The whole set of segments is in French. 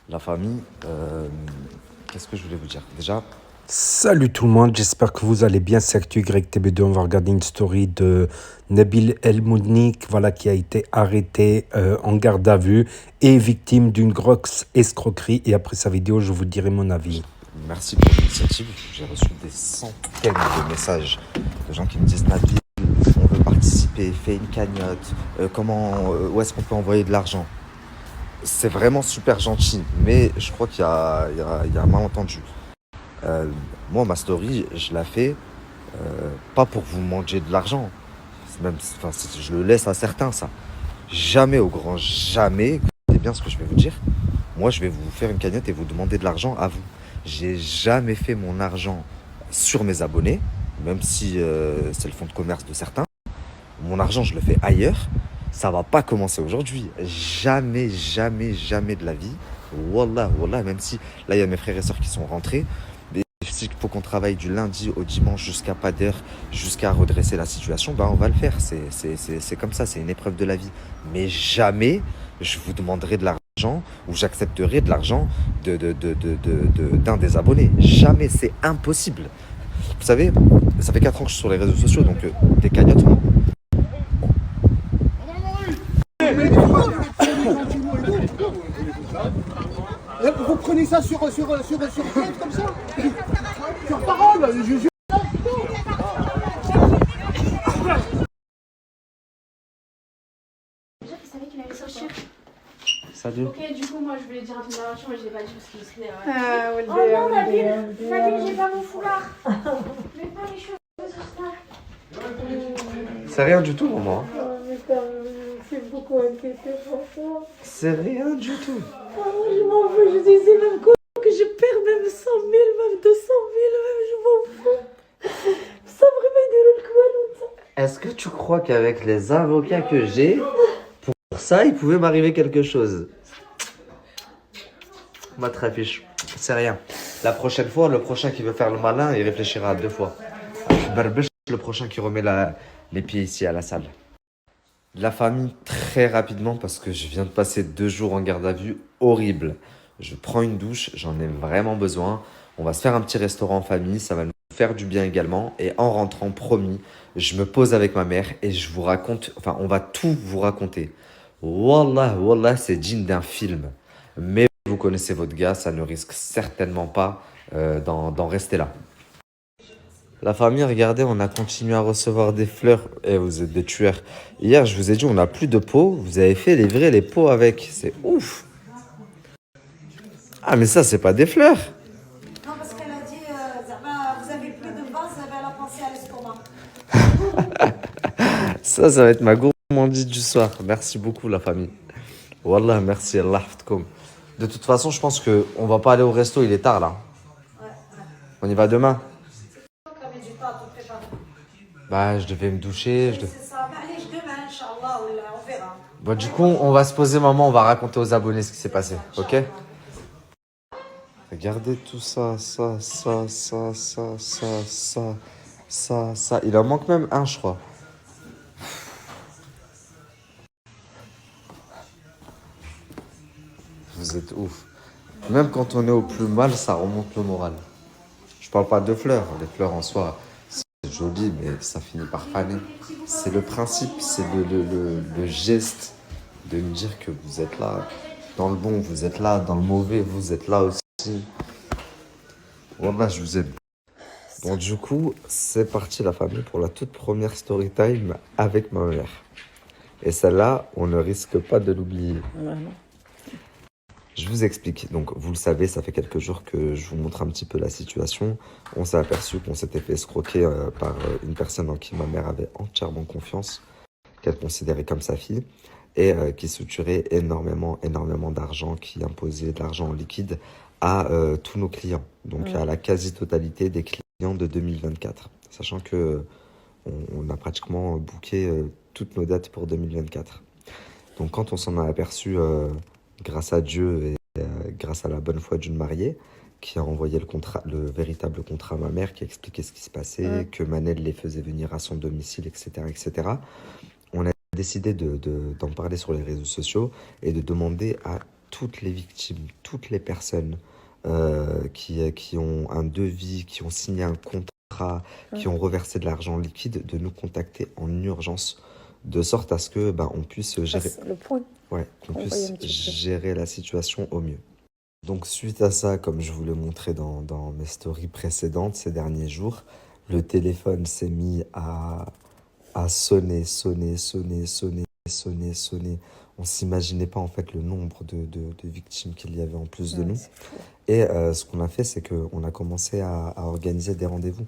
La famille, qu'est-ce que je voulais vous dire? Déjà, Salut tout le monde, j'espère que vous allez bien. C'est ActuYTB2. On va regarder une story de Nabil El Moudnik, voilà, qui a été arrêté en garde à vue et victime d'une grosse escroquerie. Et après sa vidéo, je vous dirai mon avis. merci pour l'initiative. J'ai reçu des centaines de messages de gens qui me disent Nabil, on veut participer, fais une cagnotte, où est-ce qu'on peut envoyer de l'argent? C'est vraiment super gentil, mais je crois qu'il y a un malentendu. Euh, Moi, ma story, je la fais pas pour vous manger de l'argent. Même, enfin, je le laisse à certains, ça. Jamais, au grand jamais, écoutez bien ce que je vais vous dire. Moi, je vais vous faire une cagnotte et vous demander de l'argent à vous. J'ai jamais fait mon argent sur mes abonnés, même si c'est le fonds de commerce de certains. Mon argent, je le fais ailleurs. Ça va pas commencer aujourd'hui. Jamais, jamais, jamais de la vie. Wallah, wallah, même si là, il y a mes frères et sœurs qui sont rentrés. Mais s'il faut qu'on travaille du lundi au dimanche jusqu'à pas d'heure, jusqu'à redresser la situation, ben on va le faire. C'est comme ça, c'est une épreuve de la vie. Mais jamais je vous demanderai de l'argent ou j'accepterai de l'argent d'un des abonnés. Jamais, c'est impossible. Vous savez, ça fait 4 ans que je suis sur les réseaux sociaux, donc des cagnottes, Vous prenez ça sur tête comme ça? Sur parole, je Déjà qu'il savait qu'il allait sortir. Salut. Ok, du coup, moi je voulais dire un truc d'invention, mais je l'ai pas dit parce qu'il serait. Oh Oh non, Nabil, j'ai pas mon foulard. Mets pas les cheveux sur ça. C'est rien du tout, maman. mais quand même, c'est beaucoup inquiété pour toi. C'est rien du tout. Oh, je m'en fous, je disais même que je perds même 100 000, même 200 000, même je m'en fous. Ça me réveille de l'autre. Est-ce que tu crois qu'avec les avocats que j'ai, pour ça, il pouvait m'arriver quelque chose? Ma tréfiche, c'est rien. La prochaine fois, le prochain qui veut faire le malin, il réfléchira à 2 fois. Berbèche, le prochain qui remet les pieds ici à la salle. La famille, très rapidement, parce que je viens de passer 2 jours en garde à vue, horrible. Je prends une douche, j'en ai vraiment besoin. On va se faire un petit restaurant en famille, ça va nous faire du bien également. Et en rentrant, promis, je me pose avec ma mère et je vous raconte, enfin, on va tout vous raconter. Wallah, wallah, c'est digne d'un film. Mais vous connaissez votre gars, ça ne risque certainement pas d'en rester là. La famille, regardez, on a continué à recevoir des fleurs. Et vous êtes des tueurs. Hier, je vous ai dit, on n'a plus de pots. Vous avez fait livrer les pots avec. C'est ouf. Ah, mais ça, c'est pas des fleurs. Non, parce qu'elle a dit, vous avez plus de base, elle a pensé à l'estomac. Ça va être ma gourmandise du soir. Merci beaucoup, la famille. Wallah, merci. Allah hafidkoum. De toute façon, je pense qu'on va pas aller au resto. Il est tard, là. Ouais, ouais. On y va demain. T'as mis du temps à te préparer. Bah, je devais me doucher. C'est ça. Mais allez, demain, Inch'Allah, on verra. Bon, du coup, on va se poser, maman. On va raconter aux abonnés ce qui s'est passé. Ok? Regardez tout ça, ça, ça, ça, ça, ça, ça, ça, ça. Il en manque même un, je crois. Vous êtes ouf. Même quand on est au plus mal, ça remonte le moral. Je parle pas de fleurs. Les fleurs en soi, c'est joli, mais ça finit par faner. C'est le principe, c'est le geste de me dire que vous êtes là. Dans le bon, vous êtes là. Dans le mauvais, vous êtes là aussi. Wallah, je vous aime. Bon, du coup, c'est parti la famille pour la toute première story time avec ma mère. Et celle-là, on ne risque pas de l'oublier. Je vous explique. Donc, vous le savez, ça fait quelques jours que je vous montre un petit peu la situation. On s'est aperçu qu'on s'était fait escroquer par une personne en qui ma mère avait entièrement confiance, qu'elle considérait comme sa fille, et qui structurait énormément, énormément d'argent, qui imposait de l'argent en liquide à tous nos clients. Donc, à la quasi-totalité des clients de 2024. Sachant que on a pratiquement booké toutes nos dates pour 2024. Donc, quand on s'en a aperçu... grâce à Dieu et grâce à la bonne foi d'une mariée qui a envoyé le véritable contrat à ma mère, qui a expliqué ce qui se passait, que Manel les faisait venir à son domicile, etc., on a décidé d'en parler sur les réseaux sociaux et de demander à toutes les victimes, toutes les personnes qui ont un devis, qui ont signé un contrat, qui ont reversé de l'argent liquide, de nous contacter en urgence, de sorte à ce que on puisse gérer, C'est le point. ouais, qu'on Envoyer puisse un petit peu. gérer la situation au mieux. Donc suite à ça, comme je vous le montrais dans mes stories précédentes ces derniers jours, le téléphone s'est mis à sonner, sonner, sonner, sonner, sonner, sonner. On s'imaginait pas en fait le nombre de victimes qu'il y avait en plus de Ouais, nous. c'est fou. Et ce qu'on a fait, c'est qu'on a commencé à organiser des rendez-vous.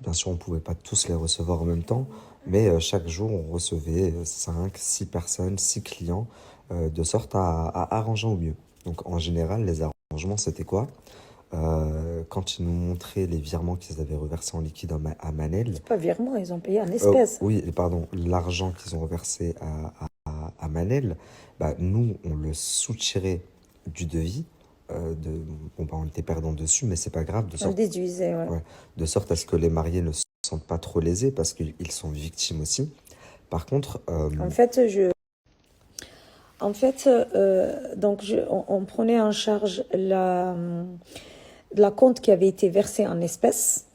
Bien sûr, on ne pouvait pas tous les recevoir en même temps, mais chaque jour, on recevait 5, 6 personnes, 6 clients, de sorte à arranger au mieux. Donc, en général, les arrangements, c'était quoi? Quand ils nous montraient les virements qu'ils avaient reversés en liquide à Manel, C'est pas virement, ils ont payé en espèces. oui, pardon, l'argent qu'ils ont reversé à Manel, nous, on le soutirait du devis. On était perdant dessus, mais c'est pas grave, On déduisait, ouais. ouais, de sorte à ce que les mariés ne se sentent pas trop lésés parce qu'ils sont victimes aussi. Par contre, En fait, donc on prenait en charge la compte qui avait été versée en espèces.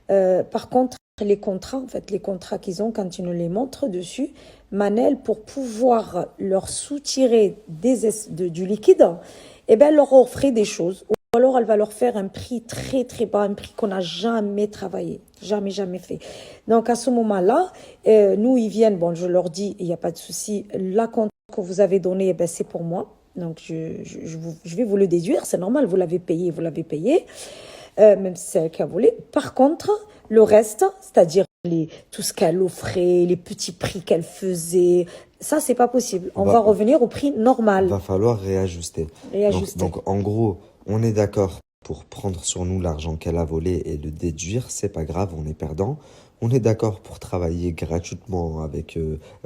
Par contre, les contrats qu'ils ont, quand ils nous les montrent dessus, Manel, pour pouvoir leur soutirer du liquide, elle leur offrait des choses. Ou alors, elle va leur faire un prix très, très bas, un prix qu'on n'a jamais travaillé, jamais, jamais fait. Donc, à ce moment-là, nous, ils viennent, bon, je leur dis, il n'y a pas de souci, la compte que vous avez donnée, c'est pour moi. Donc, je vais vous le déduire, c'est normal, vous l'avez payé, même si c'est elle qui a volé. Par contre, le reste, c'est-à-dire tout ce qu'elle offrait, les petits prix qu'elle faisait, ça, c'est pas possible. On va revenir au prix normal. va falloir réajuster. Donc, en gros, on est d'accord pour prendre sur nous l'argent qu'elle a volé et le déduire, c'est pas grave, on est perdant. On est d'accord pour travailler gratuitement avec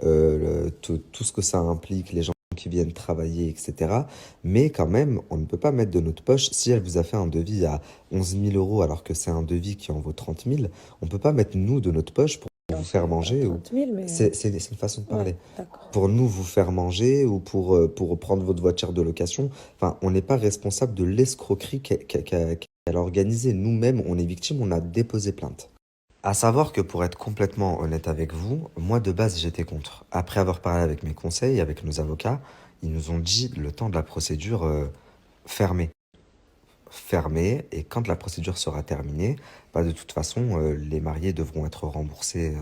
tout ce que ça implique, les gens qui viennent travailler, etc. Mais quand même, on ne peut pas mettre de notre poche. Si elle vous a fait un devis à 11 000 euros alors que c'est un devis qui en vaut 30 000, on ne peut pas mettre nous de notre poche pour vous faire manger. 30 000, mais... C'est une façon de parler. Ouais, pour nous vous faire manger ou pour prendre votre voiture de location. Enfin, on n'est pas responsable de l'escroquerie qu'elle a organisée. Nous-mêmes, on est victime, on a déposé plainte. À savoir que pour être complètement honnête avec vous, moi de base j'étais contre. Après avoir parlé avec mes conseils, avec nos avocats, ils nous ont dit le temps de la procédure fermée. Fermée, et quand la procédure sera terminée, de toute façon les mariés devront être remboursés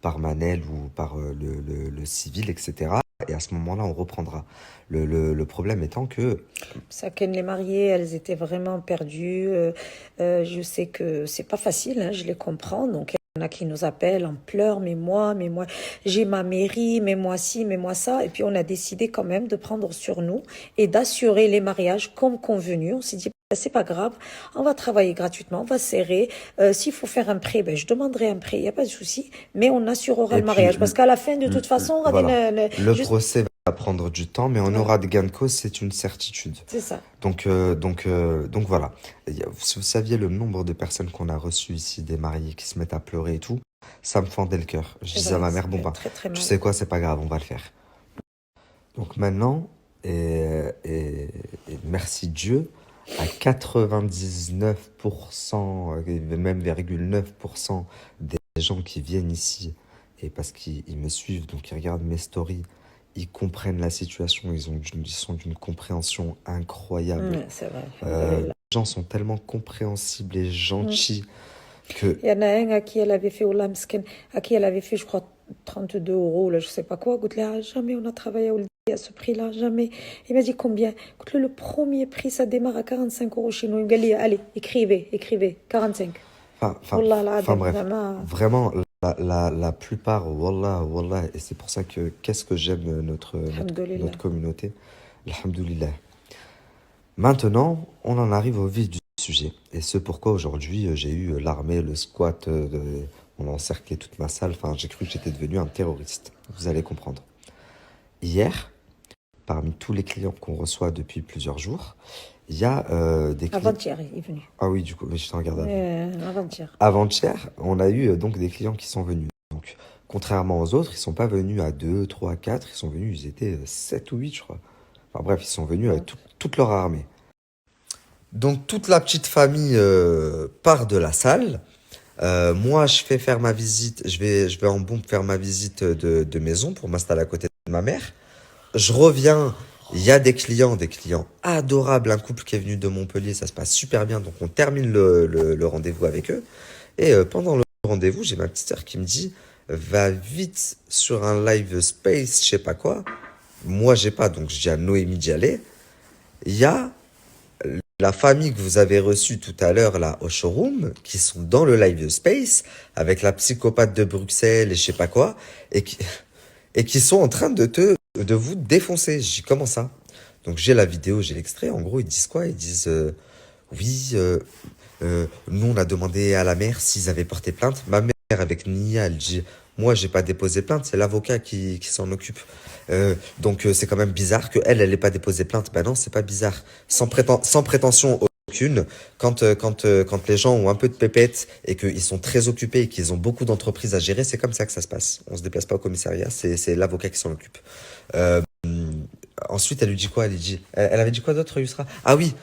par Manel ou par le civil, etc. Et à ce moment-là, on reprendra. Le problème étant que... Ça, Ken, les mariées, elles étaient vraiment perdues. Je sais que c'est pas facile, hein, je les comprends. Donc, il y en a qui nous appellent en pleurs, mais moi, j'ai ma mairie, mais moi ci, mais moi ça. Et puis, on a décidé quand même de prendre sur nous et d'assurer les mariages comme convenu. On s'est dit, c'est pas grave, on va travailler gratuitement, on va serrer. S'il faut faire un prêt, je demanderai un prêt, il n'y a pas de souci. Mais on assurera le mariage. Parce qu'à la fin, de toute façon, voilà. Le procès va prendre du temps, mais on aura de gain de cause, c'est une certitude. C'est ça. Donc voilà. Si vous saviez le nombre de personnes qu'on a reçues ici, des mariés qui se mettent à pleurer et tout, ça me fendait le cœur. Je disais à ma mère, très, très tu sais quoi, c'est pas grave, on va le faire. Donc maintenant, et merci Dieu, à 99%, même 9% des gens qui viennent ici, et parce qu'ils me suivent, donc ils regardent mes stories, ils comprennent la situation, ils sont d'une compréhension incroyable. C'est vrai. Les gens sont tellement compréhensibles et gentils que... Il y en a un à qui elle avait fait au Lamsken, à qui elle avait fait, je crois, 32 euros, là, je sais pas quoi. Écoute-le, jamais on a travaillé à ce prix-là, jamais. Il m'a dit combien? Écoute-le, le premier prix, ça démarre à 45 euros chez nous. Il m'a dit, allez, écrivez, 45. Enfin bref, vraiment, la plupart, wallah, et c'est pour ça que qu'est-ce que j'aime notre communauté. Alhamdoulilah. Maintenant, on en arrive au vif du sujet. Et ce pourquoi aujourd'hui, j'ai eu l'armée, le squat, on a encerclé toute ma salle. Enfin, j'ai cru que j'étais devenu un terroriste. Vous allez comprendre. Hier, parmi tous les clients qu'on reçoit depuis plusieurs jours, il y a des clients... Avant-hier, il est venu. Ah oui, du coup, mais je t'en regarde avant-hier. Avant-hier, on a eu donc des clients qui sont venus. Donc, contrairement aux autres, ils ne sont pas venus à 2, 3, 4, ils sont venus, ils étaient 7 ou 8, je crois. Enfin bref, ils sont venus avec toute leur armée. Donc toute la petite famille part de la salle. Moi, je fais faire ma visite. Je vais en bombe faire ma visite de maison pour m'installer à côté de ma mère. Je reviens. Il y a des clients adorables. Un couple qui est venu de Montpellier, ça se passe super bien. Donc on termine le rendez-vous avec eux. Et pendant le rendez-vous, j'ai ma petite sœur qui me dit, va vite sur un live space, je sais pas quoi. Moi, j'ai pas, donc je dis à Noémie d'y aller. Il y a la famille que vous avez reçue tout à l'heure là au showroom, qui sont dans le live space, avec la psychopathe de Bruxelles et je sais pas quoi, et qui sont en train de vous défoncer. Je dis, comment ça? Donc j'ai la vidéo, j'ai l'extrait. En gros, ils disent quoi? Ils disent, oui, nous on a demandé à la mère s'ils avaient porté plainte. Ma mère avec Nia, elle dit, moi j'ai pas déposé plainte, c'est l'avocat qui s'en occupe. Donc c'est quand même bizarre que elle ait pas déposé plainte. Ben non, c'est pas bizarre. Sans prétention aucune, quand les gens ont un peu de pépette et qu'ils sont très occupés et qu'ils ont beaucoup d'entreprises à gérer, c'est comme ça que ça se passe. On se déplace pas au commissariat, c'est l'avocat qui s'en occupe. Ensuite, elle lui dit quoi? Elle avait dit quoi d'autre, Yusra? Ah oui,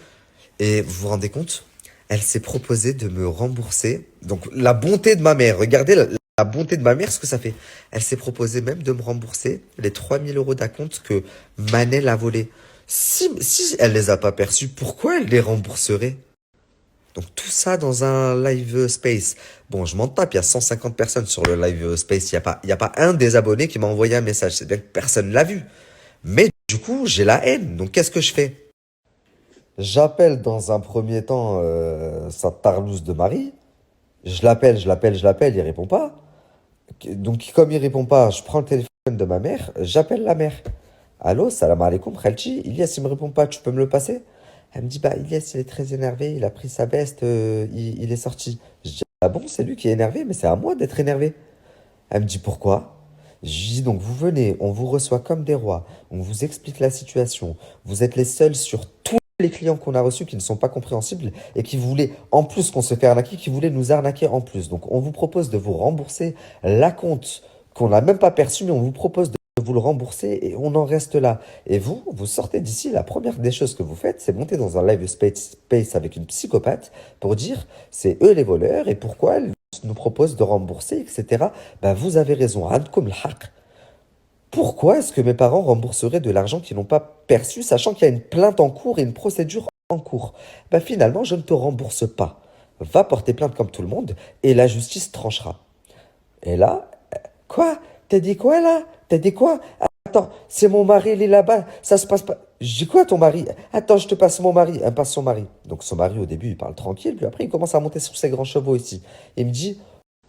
et vous vous rendez compte? Elle s'est proposée de me rembourser. Donc la bonté de ma mère, regardez la bonté de ma mère, ce que ça fait. Elle s'est proposée même de me rembourser les 3000 € d'acompte que Manel a volé. Si elle les a pas perçus, pourquoi elle les rembourserait? Donc tout ça dans un live space. Bon, je m'en tape, il y a 150 personnes sur le live space. Il y a pas un des abonnés qui m'a envoyé un message. C'est bien que personne l'a vu. Mais du coup, j'ai la haine. Donc qu'est-ce que je fais? J'appelle dans un premier temps sa tarlouse de mari. Je l'appelle, il répond pas. Donc comme il répond pas, je prends le téléphone de ma mère, j'appelle la mère. Allô, salam alaikum, Khalchi. Ilyes, il me répond pas, tu peux me le passer? Elle me dit, bah Ilyes, il est très énervé, il a pris sa veste, il est sorti. Je dis, ah bon, c'est lui qui est énervé, mais c'est à moi d'être énervé. Elle me dit, pourquoi? Je lui dis, donc vous venez, on vous reçoit comme des rois, on vous explique la situation. Vous êtes les seuls sur tous les clients qu'on a reçus qui ne sont pas compréhensibles et qui voulaient, en plus qu'on se fait arnaquer, qui voulaient nous arnaquer en plus. Donc on vous propose de vous rembourser l'acompte qu'on n'a même pas perçu, mais on vous propose de vous le rembourser et on en reste là. Et vous sortez d'ici, la première des choses que vous faites, c'est monter dans un live space avec une psychopathe pour dire c'est eux les voleurs et pourquoi ils nous proposent de rembourser, etc. Ben, vous avez raison. Adkoum l'haq. Pourquoi est-ce que mes parents rembourseraient de l'argent qu'ils n'ont pas perçu, sachant qu'il y a une plainte en cours et une procédure en cours? Ben, finalement, je ne te rembourse pas. Va porter plainte comme tout le monde et la justice tranchera. Et là, quoi? T'as dit quoi là? T'as dit quoi? Attends, c'est mon mari, il est là-bas, ça se passe pas. Je dis quoi ton mari? Attends, je te passe mon mari. Elle passe son mari. Donc son mari, au début, il parle tranquille, puis après, il commence à monter sur ses grands chevaux ici. Il me dit,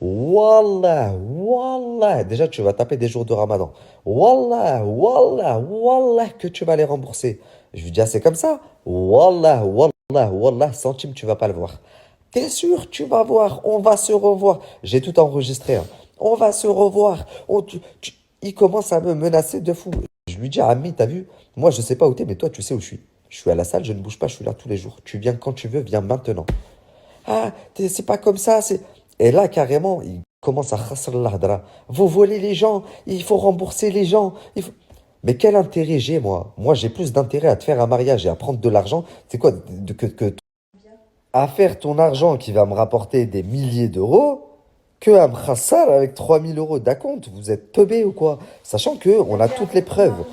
Wallah, Wallah. Déjà, tu vas taper des jours de Ramadan. Wallah, Wallah, Wallah, que tu vas les rembourser. Je lui dis, ah, c'est comme ça? Wallah, Wallah, Wallah, centime, tu vas pas le voir. T'es sûr, tu vas voir, on va se revoir. J'ai tout enregistré, hein. On va se revoir. Il commence à me menacer de fou. Je lui dis, Ami, t'as vu? Moi, je sais pas où t'es, mais toi, tu sais où je suis. Je suis à la salle, je ne bouge pas, je suis là tous les jours. Tu viens quand tu veux, viens maintenant. Ah, c'est pas comme ça, c'est... Et là, carrément, il commence à khasr l'hadra. Vous volez les gens, il faut rembourser les gens. Mais quel intérêt j'ai, moi? Moi, j'ai plus d'intérêt à te faire un mariage et à prendre de l'argent. C'est quoi? À faire ton argent qui va me rapporter des milliers d'euros que à me khassar avec 3000 € d'acompte. Vous êtes teubés ou quoi? Sachant qu'on a toutes les preuves.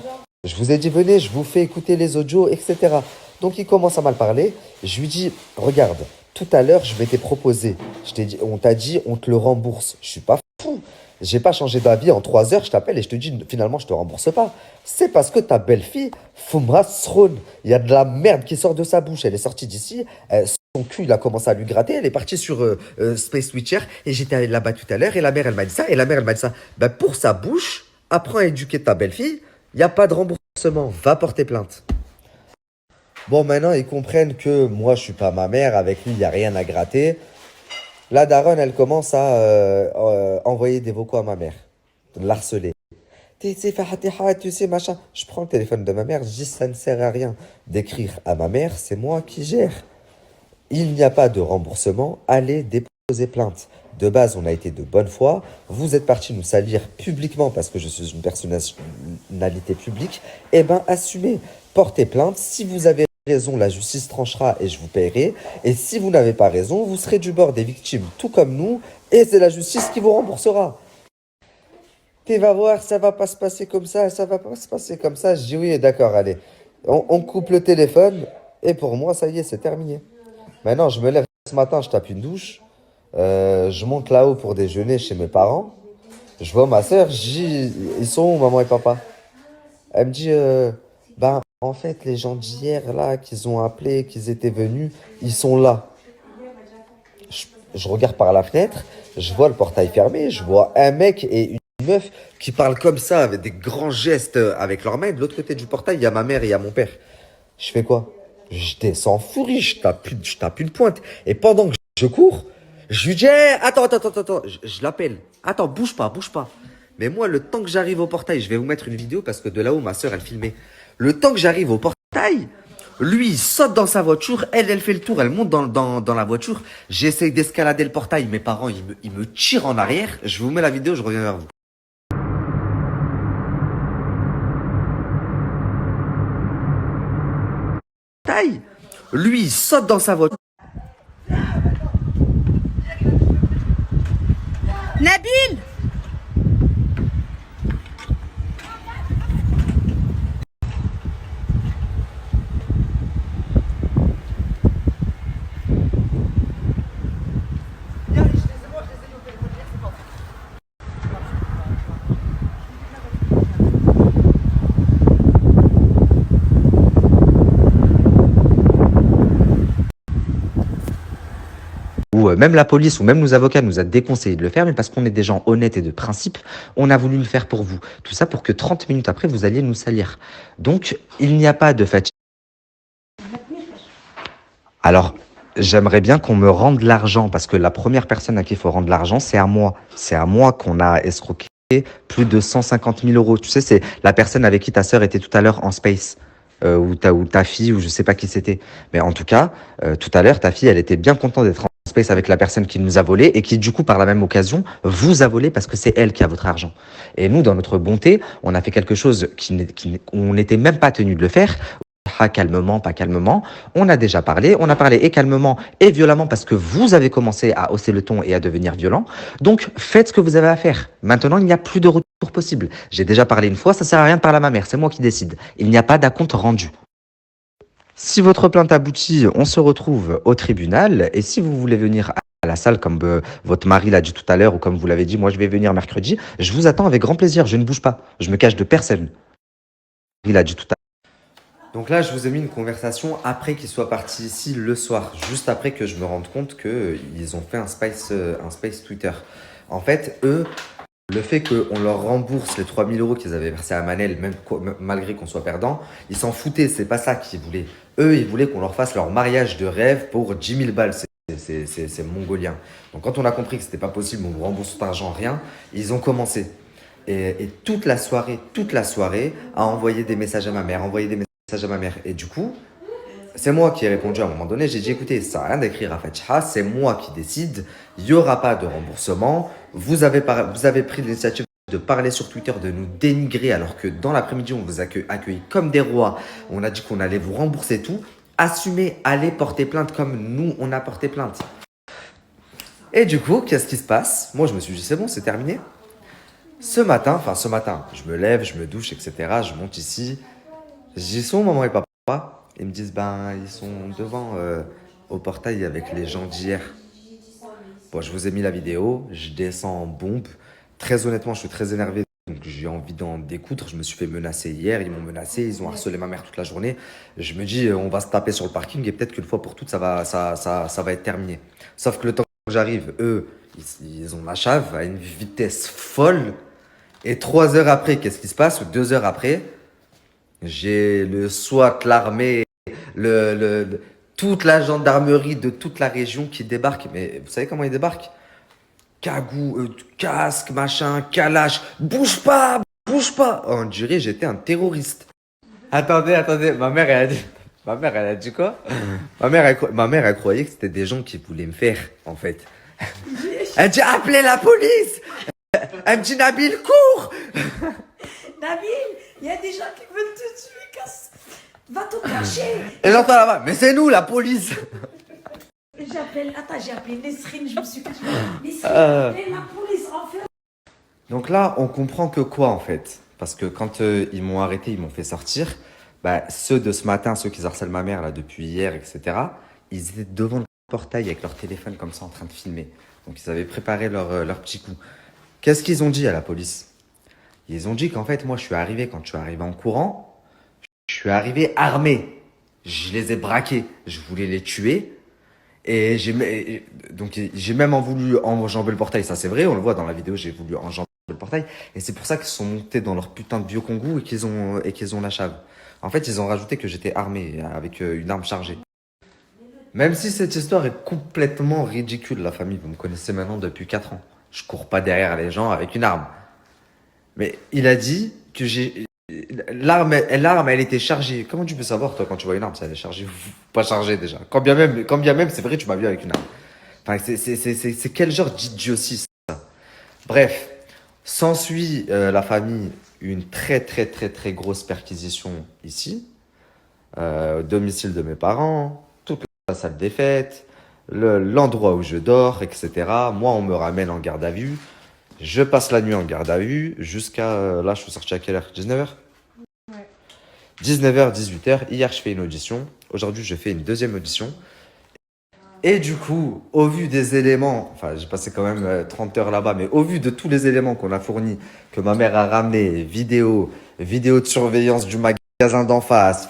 Je vous ai dit, venez, je vous fais écouter les audios, etc. Donc, il commence à mal parler. Je lui dis, regarde, tout à l'heure, je m'étais proposé. On t'a dit, on te le rembourse. Je suis pas fou. J'ai pas changé d'avis en 3 heures. Je t'appelle et je te dis, finalement, je te rembourse pas. C'est parce que ta belle-fille, Foumra Sron, il y a de la merde qui sort de sa bouche. Elle est sortie d'ici. Son cul, il a commencé à lui gratter. Elle est partie sur Space Witcher. Et j'étais allé là-bas tout à l'heure. Et la mère, elle m'a dit ça. Et la mère, elle m'a dit ça. Ben, pour sa bouche, apprends à éduquer ta belle-fille. Il n'y a pas de remboursement. Va porter plainte. Bon, maintenant, ils comprennent que moi, je suis pas ma mère. Avec lui, il n'y a rien à gratter. La daronne, elle commence à envoyer des vocaux à ma mère. L'harceler. Tu sais, machin. Je prends le téléphone de ma mère. Je dis, ça ne sert à rien d'écrire à ma mère. C'est moi qui gère. Il n'y a pas de remboursement. Allez déposer plainte. De base, on a été de bonne foi. Vous êtes parti nous salir publiquement parce que je suis une personnalité publique. Eh ben, assumez. portez plainte. Si vous avez raison, la justice tranchera et je vous paierai. Et si vous n'avez pas raison, vous serez du bord des victimes, tout comme nous, et c'est la justice qui vous remboursera. Tu vas voir, ça va pas se passer comme ça va pas se passer comme ça. Je dis oui, d'accord, allez. On coupe le téléphone, et pour moi, ça y est, c'est terminé. Maintenant, je me lève ce matin, je tape une douche, je monte là-haut pour déjeuner chez mes parents. Je vois ma soeur, je dis, ils sont où, maman et papa? Elle me dit, ben, en fait, les gens d'hier, là, qu'ils ont appelé, qu'ils étaient venus, ils sont là. Je regarde par la fenêtre, je vois le portail fermé, je vois un mec et une meuf qui parlent comme ça, avec des grands gestes avec leurs mains. De l'autre côté du portail, il y a ma mère et il y a mon père. Je fais quoi? Je descends furie, je tape une pointe. Et pendant que je cours, je lui dis, hey, attends. Je l'appelle. Attends, bouge pas. Mais moi, le temps que j'arrive au portail, je vais vous mettre une vidéo parce que de là-haut, ma soeur, elle filmait. Le temps que j'arrive au portail, lui, il saute dans sa voiture, elle fait le tour, elle monte dans la voiture. J'essaye d'escalader le portail, mes parents, ils me tirent en arrière. Je vous mets la vidéo, je reviens vers vous. Lui, il saute dans sa voiture. Nabil! Ou même la police ou même nos avocats nous a déconseillé de le faire, mais parce qu'on est des gens honnêtes et de principe, on a voulu le faire pour vous. Tout ça pour que 30 minutes après, vous alliez nous salir. Donc, il n'y a pas de fatigue. Alors, j'aimerais bien qu'on me rende l'argent, parce que la première personne à qui il faut rendre l'argent, c'est à moi. C'est à moi qu'on a escroqué plus de 150 000 euros. Tu sais, c'est la personne avec qui ta sœur était tout à l'heure en space. Ou ta fille, ou je sais pas qui c'était. Mais en tout cas, tout à l'heure, ta fille, elle était bien contente d'être en space avec la personne qui nous a volé et qui, du coup, par la même occasion, vous a volé parce que c'est elle qui a votre argent. Et nous, dans notre bonté, on a fait quelque chose on n'était même pas tenu de le faire. Calmement, pas calmement. On a déjà parlé. On a parlé et calmement et violemment parce que vous avez commencé à hausser le ton et à devenir violent. Donc, faites ce que vous avez à faire. Maintenant, il n'y a plus de retour possible. J'ai déjà parlé une fois, ça sert à rien de parler à ma mère. C'est moi qui décide. Il n'y a pas d'acompte rendu. Si votre plainte aboutit, on se retrouve au tribunal. Et si vous voulez venir à la salle, comme votre mari l'a dit tout à l'heure, ou comme vous l'avez dit, moi je vais venir mercredi, je vous attends avec grand plaisir. Je ne bouge pas. Je me cache de personne. Il a dit tout à l'heure. Donc là, je vous ai mis une conversation après qu'ils soient partis ici le soir, juste après que je me rende compte qu'ils ont fait un space Twitter. En fait, eux, le fait qu'on leur rembourse les 3 000 euros qu'ils avaient versés à Manel, malgré qu'on soit perdant, ils s'en foutaient, c'est pas ça qu'ils voulaient. Eux, ils voulaient qu'on leur fasse leur mariage de rêve pour 10 000 balles. C'est mongolien. Donc quand on a compris que c'était pas possible, on vous rembourse cet argent, rien, ils ont commencé. Et toute la soirée, à envoyer des messages à ma mère, Et du coup, c'est moi qui ai répondu à un moment donné. J'ai dit, écoutez, ça sert à rien d'écrire à Fatiha, c'est moi qui décide. Il n'y aura pas de remboursement. Vous avez pris l'initiative de parler sur Twitter, de nous dénigrer, alors que dans l'après-midi, on vous a accueillis comme des rois. On a dit qu'on allait vous rembourser tout. Assumez, allez porter plainte comme nous, on a porté plainte. Et du coup, qu'est-ce qui se passe? Moi, je me suis dit, c'est bon, c'est terminé. Ce matin, je me lève, je me douche, etc. Je monte ici. J'y sont, maman et papa. Ils me disent, ils sont devant au portail avec les gens d'hier. Bon, je vous ai mis la vidéo, je descends en bombe. Très honnêtement, je suis très énervé, donc j'ai envie d'en découdre. Je me suis fait menacer hier, ils m'ont menacé, ils ont harcelé ma mère toute la journée. Je me dis, on va se taper sur le parking et peut-être qu'une fois pour toutes, ça va être terminé. Sauf que le temps que j'arrive, eux, ils ont la chave à une vitesse folle. Et 3 heures après, qu'est-ce qui se passe? Ou 2 heures après, j'ai le SWAT, l'armée, toute la gendarmerie de toute la région qui débarque. Mais vous savez comment ils débarquent? Cagou, casque, machin, calache. Bouge pas! On dirait j'étais un terroriste. Attendez, ma mère elle a dit quoi? Ma mère elle croyait que c'était des gens qui voulaient me faire, en fait. Elle dit appelez la police! Elle me dit Nabil, cours! Nabil, il y a des gens qui veulent te tuer, casse. Va te cacher. Et j'entends là-bas, mais c'est nous, la police. J'ai appelé Nesrine, je me suis cachée. Nesrine, appelle la police, enfin. Donc là, on comprend que quoi en fait? Parce que quand ils m'ont arrêté, ils m'ont fait sortir, bah, ceux de ce matin, ceux qui harcèlent ma mère là depuis hier, etc., ils étaient devant le portail avec leur téléphone comme ça en train de filmer. Donc ils avaient préparé leur petit coup. Qu'est-ce qu'ils ont dit à la police? Ils ont dit qu'en fait, moi je suis arrivé, quand je suis arrivé en courant, je suis arrivé armé. Je les ai braqués, je voulais les tuer. Et j'ai même voulu enjamber le portail, ça c'est vrai, on le voit dans la vidéo, j'ai voulu enjamber le portail. Et c'est pour ça qu'ils sont montés dans leur putain de biocongo et qu'ils ont la chave. En fait, ils ont rajouté que j'étais armé avec une arme chargée. Même si cette histoire est complètement ridicule, la famille, vous me connaissez maintenant depuis 4 ans. Je cours pas derrière les gens avec une arme. Mais il a dit que l'arme, elle était chargée. Comment tu peux savoir, toi, quand tu vois une arme, si elle est chargée ou pas chargée déjà? Quand bien même, c'est vrai, tu m'as vu avec une arme. Enfin, c'est quel genre d'idiotie, ça? Bref, s'ensuit la famille une très grosse perquisition ici, domicile de mes parents, toute la salle des fêtes, l'endroit où je dors, etc. Moi, on me ramène en garde à vue. Je passe la nuit en garde à vue jusqu'à... là, je suis sorti à quelle heure? 19h? Ouais. 19h, 18h. Hier, je fais une audition. Aujourd'hui, je fais une deuxième audition. Et du coup, au vu des éléments... Enfin, j'ai passé quand même 30 heures là-bas, mais au vu de tous les éléments qu'on a fournis, que ma mère a ramené, vidéo de surveillance du magasin d'en face,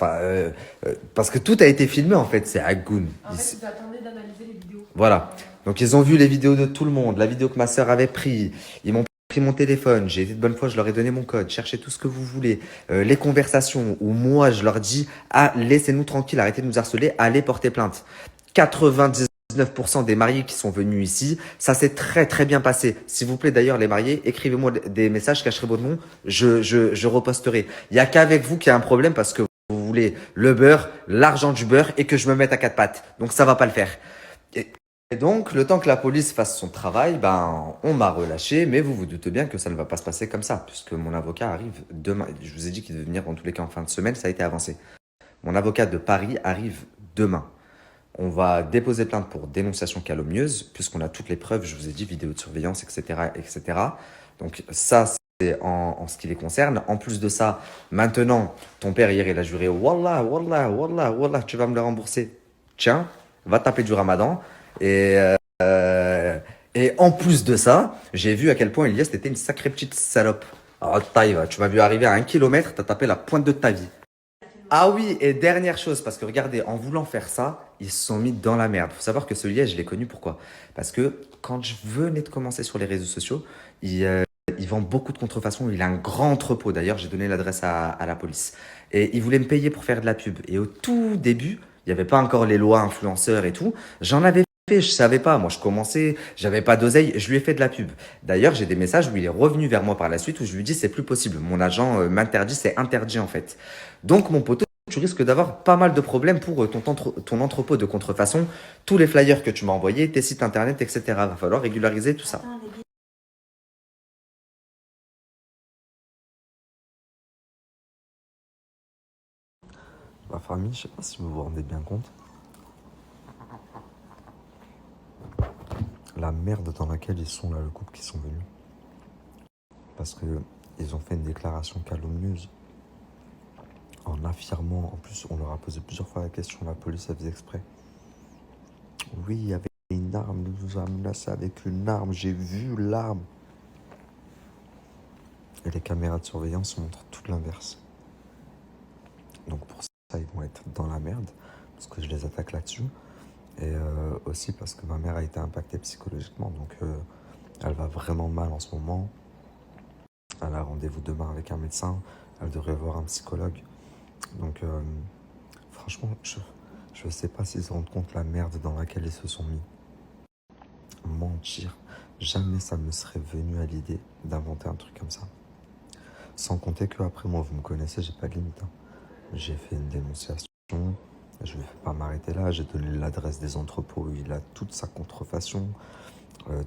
parce que tout a été filmé, en fait. C'est à Goun. En fait, ils attendaient d'analyser les vidéos. Voilà. Donc, ils ont vu les vidéos de tout le monde, la vidéo que ma sœur avait prise. Ils m'ont pris mon téléphone. J'ai été de bonne foi, je leur ai donné mon code. Cherchez tout ce que vous voulez. Les conversations où moi, je leur dis « Ah, laissez-nous tranquille, arrêtez de nous harceler, allez porter plainte. » 99% des mariés qui sont venus ici, ça s'est très bien passé. S'il vous plaît, d'ailleurs, les mariés, écrivez-moi des messages, cacherez votre nom, je reposterai. Il n'y a qu'avec vous qu'il y a un problème parce que vous voulez le beurre, l'argent du beurre et que je me mette à 4 pattes. Donc, ça va pas le faire. Et donc, le temps que la police fasse son travail, ben, on m'a relâché, mais vous vous doutez bien que ça ne va pas se passer comme ça, puisque mon avocat arrive demain. Je vous ai dit qu'il devait venir en tous les cas en fin de semaine, ça a été avancé. Mon avocat de Paris arrive demain. On va déposer plainte pour dénonciation calomnieuse, puisqu'on a toutes les preuves, je vous ai dit, vidéo de surveillance, etc., etc. Donc ça, c'est en ce qui les concerne. En plus de ça, maintenant, ton père hier, il a juré, Wallah, Wallah, Wallah, Wallah, tu vas me le rembourser. Tiens, va taper du ramadan. Et en plus de ça, j'ai vu à quel point Elias était une sacrée petite salope. Alors, tu m'as vu arriver à 1 kilomètre, t'as tapé la pointe de ta vie. Ah oui, et dernière chose, parce que regardez, en voulant faire ça, ils se sont mis dans la merde. Faut savoir que ce Elias, je l'ai connu pourquoi? Parce que quand je venais de commencer sur les réseaux sociaux, il vend beaucoup de contrefaçons. Il a un grand entrepôt. D'ailleurs, j'ai donné l'adresse à la police. Et il voulait me payer pour faire de la pub. Et au tout début, il n'y avait pas encore les lois influenceurs et tout. J'en avais fait, je savais pas. Moi, je commençais, j'avais pas d'oseille. Je lui ai fait de la pub. D'ailleurs, j'ai des messages où il est revenu vers moi par la suite où je lui dis c'est plus possible. Mon agent m'interdit, c'est interdit en fait. Donc, mon poteau, tu risques d'avoir pas mal de problèmes pour ton entrepôt de contrefaçon, tous les flyers que tu m'as envoyés, tes sites internet, etc. Va falloir régulariser tout ça. Ma famille, je sais pas si vous vous rendez bien compte. La merde dans laquelle ils sont là, le couple qui sont venus. Parce que ils ont fait une déclaration calomnieuse. En affirmant, en plus on leur a posé plusieurs fois la question, la police a fait exprès. Oui, il y avait une arme, nous nous a menacé avec une arme, j'ai vu l'arme. Et les caméras de surveillance montrent tout l'inverse. Donc pour ça, ils vont être dans la merde, parce que je les attaque là-dessus. Et aussi parce que ma mère a été impactée psychologiquement, donc elle va vraiment mal en ce moment. Elle a rendez-vous demain avec un médecin, elle devrait voir un psychologue. Donc, franchement, je ne sais pas s'ils se rendent compte la merde dans laquelle ils se sont mis. Mentir. Jamais ça me serait venu à l'idée d'inventer un truc comme ça. Sans compter qu'après, moi, vous me connaissez, j'ai pas de limite. Hein. J'ai fait une dénonciation. Je ne vais pas m'arrêter là. J'ai donné l'adresse des entrepôts où il a toute sa contrefaçon,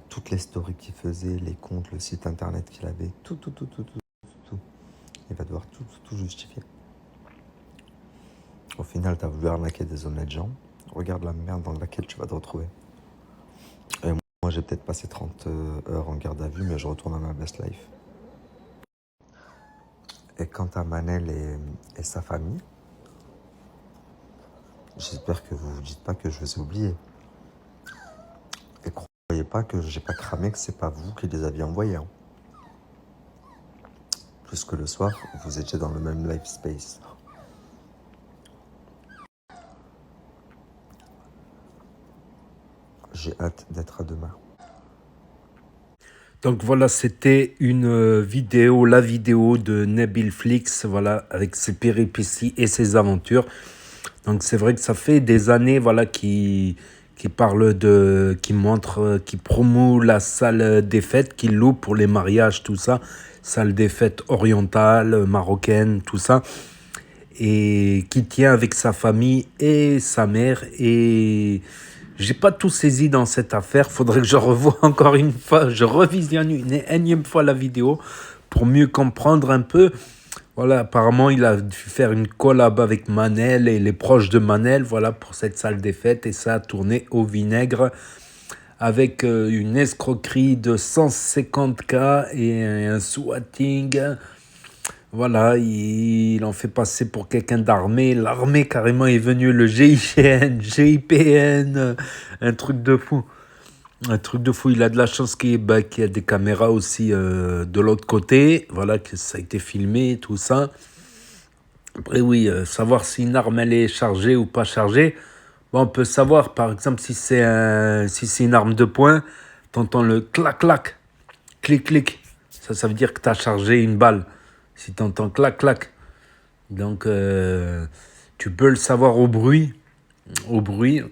toutes les stories qu'il faisait, les comptes, le site internet qu'il avait, tout. Il va devoir tout justifier. Au final, t'as voulu arnaquer des honnêtes gens. Regarde la merde dans laquelle tu vas te retrouver. Et moi, j'ai peut-être passé 30 heures en garde à vue, mais je retourne à ma best life. Et quant à Manel et sa famille, j'espère que vous vous dites pas que je vous ai oubliés. Et croyez pas que j'ai pas cramé, que c'est pas vous qui les aviez envoyés. Hein. Plus que le soir, vous étiez dans le même life space. J'ai hâte d'être à demain. Donc voilà, c'était une vidéo, la vidéo de Nabil Flix, voilà, avec ses péripéties et ses aventures. Donc c'est vrai que ça fait des années, voilà, qui parle de, qui montre, qui promeut la salle des fêtes, qu'il loue pour les mariages, tout ça, salle des fêtes orientale, marocaine, tout ça, et qui tient avec sa famille et sa mère. Et j'ai pas tout saisi dans cette affaire. Faudrait que je revoie encore une fois, je revisionne une énième fois la vidéo pour mieux comprendre un peu. Voilà, apparemment, il a dû faire une collab avec Manel et les proches de Manel, voilà, pour cette salle des fêtes. Et ça a tourné au vinaigre avec une escroquerie de 150K et un swatting. Voilà, il en fait passer pour quelqu'un d'armé. L'armée, carrément, est venue, le GIGN, GIPN, un truc de fou. Un truc de fou, il a de la chance qu'il y a des caméras aussi de l'autre côté. Voilà, que ça a été filmé, tout ça. Après, oui, savoir si une arme, elle est chargée ou pas chargée. Bon, on peut savoir, par exemple, si c'est une arme de poing, t'entends le clac-clac, clic-clic. Ça veut dire que t'as chargé une balle. Si t'entends clac-clac. Donc, tu peux le savoir au bruit. Au bruit.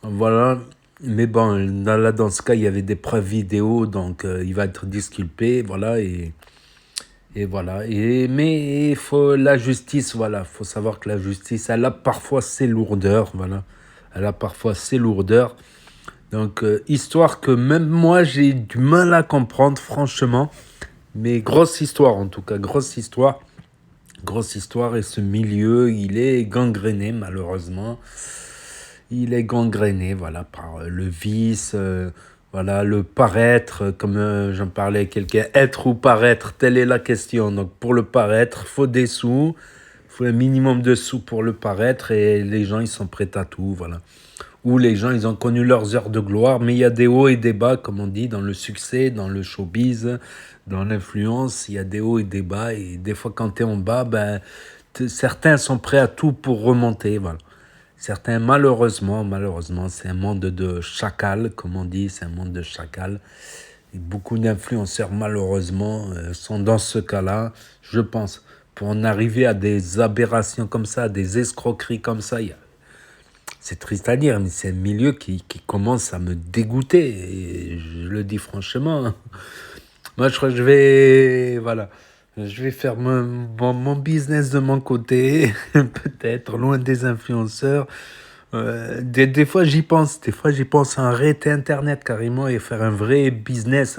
Voilà. Mais bon, là, dans ce cas, il y avait des preuves vidéo, donc il va être disculpé, voilà, et voilà. Mais il faut la justice, voilà, faut savoir que la justice, elle a parfois ses lourdeurs, voilà. Elle a parfois ses lourdeurs. Donc, histoire que même moi, j'ai du mal à comprendre, franchement. Mais grosse histoire, en tout cas, grosse histoire. Grosse histoire, et ce milieu, il est gangréné, malheureusement. Il est gangréné, voilà, par le vice, voilà, le paraître, comme j'en parlais à quelqu'un, être ou paraître, telle est la question. Donc pour le paraître, faut des sous, faut un minimum de sous pour le paraître, et les gens, ils sont prêts à tout, voilà. Ou les gens, ils ont connu leurs heures de gloire, mais il y a des hauts et des bas, comme on dit, dans le succès, dans le showbiz, dans l'influence, il y a des hauts et des bas, et des fois, quand tu es en bas, ben, certains sont prêts à tout pour remonter, voilà. Certains, malheureusement, c'est un monde de chacal, comme on dit, c'est un monde de chacal. Et beaucoup d'influenceurs, malheureusement, sont dans ce cas-là, je pense. Pour en arriver à des aberrations comme ça, à des escroqueries comme ça, c'est triste à dire, mais c'est un milieu qui commence à me dégoûter. Et je le dis franchement. Moi, je crois que je vais faire mon business de mon côté, peut-être loin des influenceurs. Des fois, j'y pense. Des fois, j'y pense à arrêter Internet carrément et faire un vrai business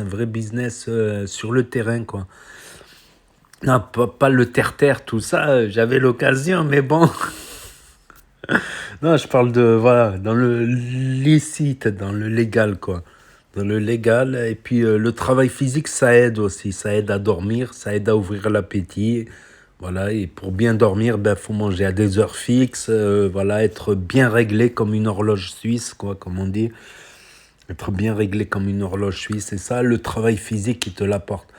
sur le terrain, quoi. Non, pas le terre-terre, tout ça. J'avais l'occasion, mais bon. Non, je parle de, voilà, dans le licite, dans le légal, quoi. Dans le légal. Et puis, le travail physique, ça aide aussi. Ça aide à dormir, ça aide à ouvrir l'appétit. Voilà, et pour bien dormir, ben, faut manger à des heures fixes. Voilà, être bien réglé comme une horloge suisse, quoi, comme on dit. Être bien réglé comme une horloge suisse. C'est ça, le travail physique qui te l'apporte.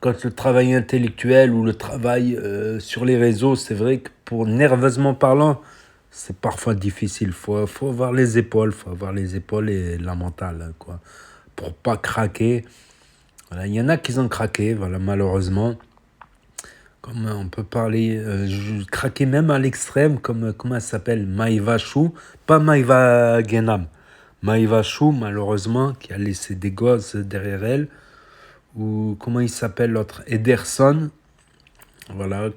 Quand le travail intellectuel ou le travail sur les réseaux, c'est vrai que pour nerveusement parlant, c'est parfois difficile. Faut avoir les épaules, et la mentale, quoi, pour pas craquer. Voilà, il y en a qui ont craqué, voilà, malheureusement. Comme on peut parler, craquer même à l'extrême, comme comment elle s'appelle, Maïva Chou, pas Maïva Genam. Maïva Chou, malheureusement, qui a laissé des gosses derrière elle. Ou comment il s'appelle l'autre, Ederson. Voilà,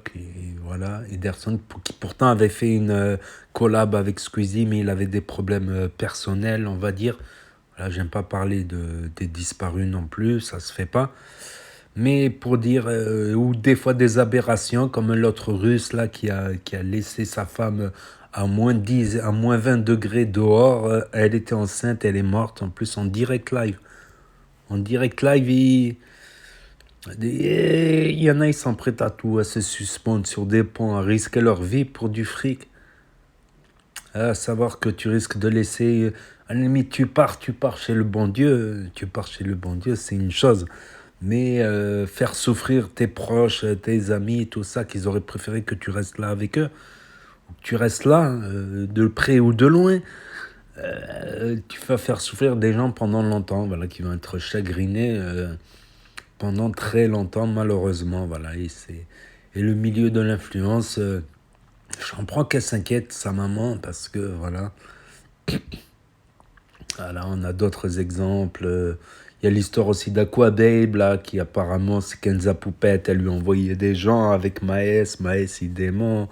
Ederson, qui pourtant avait fait une collab avec Squeezie, mais il avait des problèmes personnels, on va dire. Voilà, j'aime pas parler des disparus non plus, ça se fait pas. Mais pour dire, ou des fois des aberrations, comme l'autre russe là qui a laissé sa femme à moins 10, à moins 20 degrés dehors, elle était enceinte, elle est morte, en plus en direct live. En direct live, il y en a, ils sont prêts à tout, à se suspendre sur des ponts, à risquer leur vie pour du fric. À savoir que tu risques de laisser, à la limite, tu pars chez le bon Dieu, c'est une chose. Mais faire souffrir tes proches, tes amis, tout ça, qu'ils auraient préféré que tu restes là avec eux, ou que tu restes là, de près ou de loin, tu vas faire souffrir des gens pendant longtemps, voilà, qui vont être chagrinés pendant très longtemps, malheureusement, voilà. Et le milieu de l'influence, je comprends qu'elle s'inquiète, sa maman, parce que, voilà, on a d'autres exemples. Il y a l'histoire aussi d'Aquababe, là, qui apparemment, c'est Kenza Poupette, elle lui envoyait des gens avec Maës, il dément.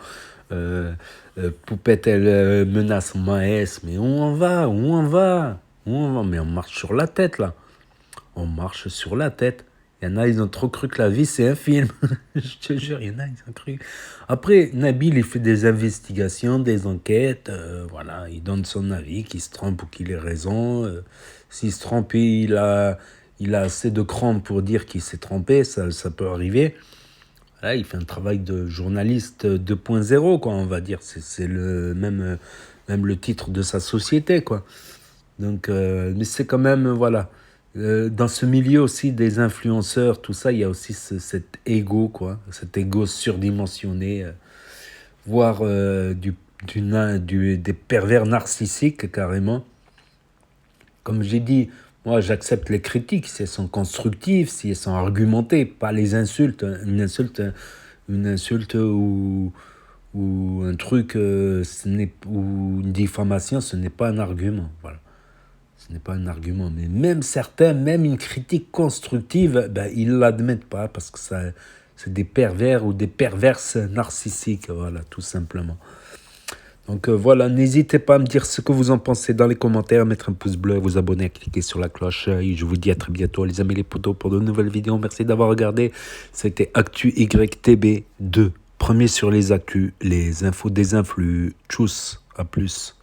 Poupette, elle menace Maës, mais où on va? Mais on marche sur la tête, là. On marche sur la tête. Il y en a, ils ont trop cru que la vie, c'est un film. Je te jure, il y en a, ils ont cru. Après, Nabil, il fait des investigations, des enquêtes. Voilà, il donne son avis, qu'il se trompe ou qu'il ait raison. S'il se trompe, il a assez de crampes pour dire qu'il s'est trompé. Ça peut arriver. Là, il fait un travail de journaliste 2.0, quoi, on va dire. C'est même le titre de sa société, quoi. Donc, mais c'est quand même, voilà. Dans ce milieu aussi des influenceurs, tout ça, il y a aussi cet ego, quoi, cet ego surdimensionné, voire des pervers narcissiques carrément. Comme j'ai dit, moi j'accepte les critiques si elles sont constructives, si elles sont argumentées, pas les insultes. Une insulte ou un truc, ou une diffamation, ce n'est pas un argument, voilà. Ce n'est pas un argument, mais même certains, même une critique constructive, ils ne l'admettent pas parce que c'est des pervers ou des perverses narcissiques, voilà, tout simplement. Donc voilà, n'hésitez pas à me dire ce que vous en pensez dans les commentaires, mettre un pouce bleu, vous abonner, cliquer sur la cloche. Et je vous dis à très bientôt, les amis, les potos, pour de nouvelles vidéos. Merci d'avoir regardé. C'était Actu YTB 2. Premier sur les actus, les infos des influx. Tchuss, à plus.